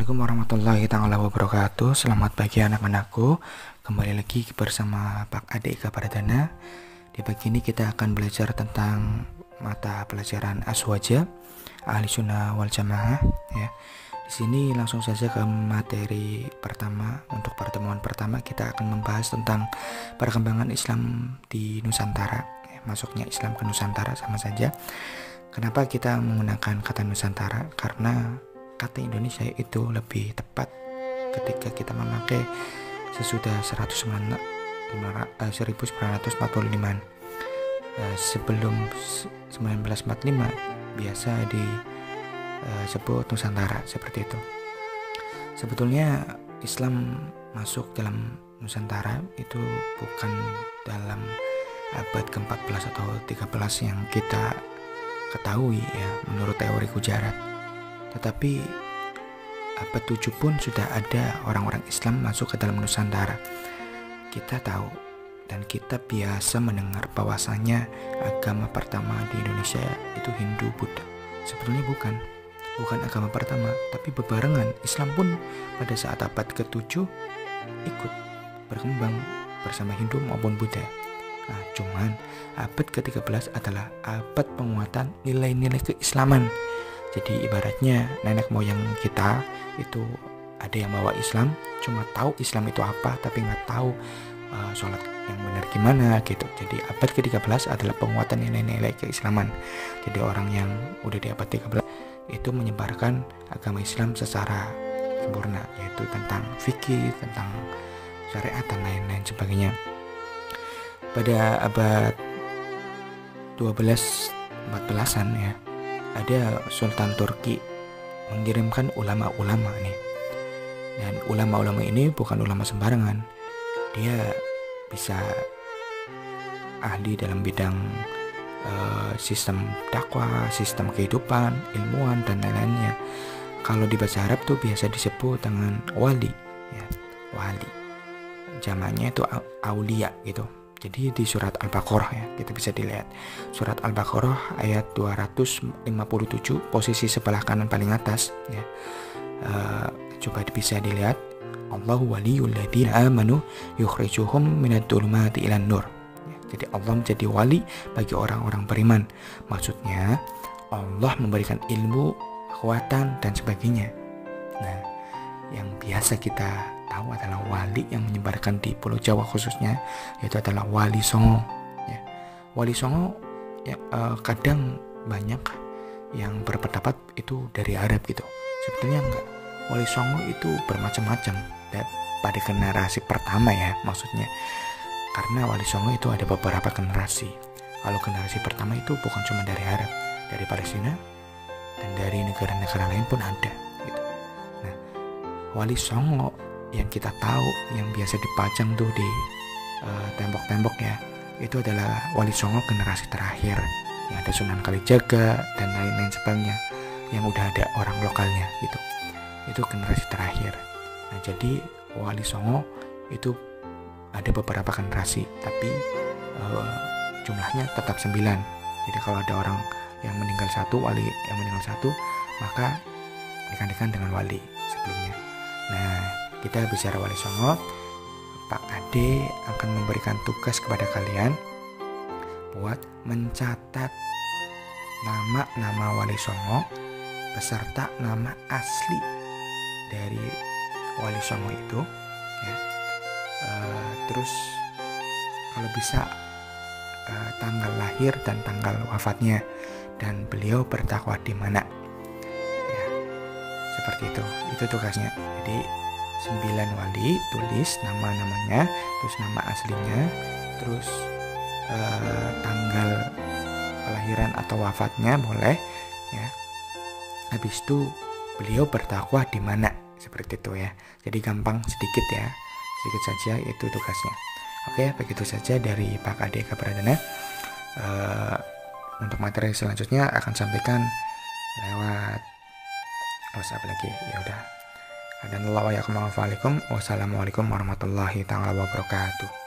Assalamualaikum warahmatullahi taala wabarakatuh. Selamat pagi anak-anakku. Kembali lagi bersama Pak Ade Eka Pradana. Di pagi ini kita akan belajar tentang mata pelajaran Aswaja Ahli Sunnah wal Jamaah ya. Di sini langsung saja ke materi pertama. Untuk pertemuan pertama kita akan membahas tentang perkembangan Islam di Nusantara ya. Masuknya Islam ke Nusantara sama saja. Kenapa kita menggunakan kata Nusantara? Karena kata Indonesia itu lebih tepat ketika kita memakai sesudah 1945. Sebelum 1945 biasa disebut Nusantara seperti itu. Sebetulnya Islam masuk dalam Nusantara itu bukan dalam abad ke-14 atau 13 yang kita ketahui ya menurut teori Gujarat. Tetapi abad 7 pun sudah ada orang-orang Islam masuk ke dalam Nusantara. Kita tahu dan kita biasa mendengar bahwasanya agama pertama di Indonesia itu Hindu Buddha. Sebetulnya bukan agama pertama, tapi bebarengan Islam pun pada saat abad ke-7 ikut berkembang bersama Hindu maupun Buddha. Nah, cuman abad ke-13 adalah abad penguatan nilai-nilai keislaman. Jadi ibaratnya nenek moyang kita itu ada yang bawa Islam, cuma tahu Islam itu apa, tapi nggak tahu sholat yang benar gimana gitu. Jadi abad ke-13 adalah penguatan nilai-nilai keislaman. Jadi orang yang udah di abad 13 itu menyebarkan agama Islam secara sempurna, yaitu tentang fikih, tentang syariat dan lain-lain sebagainya. Pada abad 12-14an ya, ada Sultan Turki mengirimkan ulama-ulama nih. Dan ulama-ulama ini bukan ulama sembarangan. Dia bisa ahli dalam bidang sistem dakwah, sistem kehidupan, ilmuwan dan lain-lainnya. Kalau di bahasa Arab tuh biasa disebut dengan wali ya, wali. Jamaknya itu aulia gitu. Jadi di surat Al-Baqarah ya, kita bisa dilihat surat Al-Baqarah ayat 257 posisi sebelah kanan paling atas ya. Coba bisa dilihat, Allahu waliyul ladzina amanu yukhrijuhum minadh dhulumati ilan nur ya, jadi Allah menjadi wali bagi orang-orang beriman. Maksudnya Allah memberikan ilmu, kekuatan dan sebagainya. Nah, yang biasa kita tahu adalah wali yang menyebarkan di Pulau Jawa khususnya, yaitu adalah Wali Songo ya. Wali Songo ya, kadang banyak yang berpendapat itu dari Arab gitu. Sebetulnya enggak. Wali Songo itu bermacam-macam pada generasi pertama ya, maksudnya karena Wali Songo itu ada beberapa generasi. Kalau generasi pertama itu bukan cuma dari Arab, dari Palestina dan dari negara-negara lain pun ada gitu. Nah, Wali Songo yang kita tahu yang biasa dipajang tuh di tembok-tembok ya, itu adalah Wali Songo generasi terakhir yang ada Sunan Kalijaga dan lain-lain sebagainya, yang udah ada orang lokalnya gitu. Itu generasi terakhir. Nah, jadi Wali Songo itu ada beberapa generasi, tapi jumlahnya tetap 9. Jadi kalau ada orang yang meninggal satu, wali yang meninggal satu, maka digantikan dengan wali sebelumnya. Nah, kita bicara Wali Songo, Pak Ade akan memberikan tugas kepada kalian buat mencatat nama-nama Wali Songo beserta nama asli dari Wali Songo itu ya. Terus kalau bisa tanggal lahir dan tanggal wafatnya, dan beliau berdakwah di mana ya, seperti itu tugasnya. Jadi 9 wali, tulis nama-namanya, terus nama aslinya, terus tanggal kelahiran atau wafatnya boleh ya. Habis itu beliau berdakwah di mana, seperti itu ya. Jadi gampang sedikit ya, sedikit saja itu tugasnya. Oke, begitu saja dari Pak Ade Eka Pradana. Untuk materi selanjutnya akan sampaikan lewat WhatsApp lagi. Ya udah. Wassalamualaikum warahmatullahi wabarakatuh.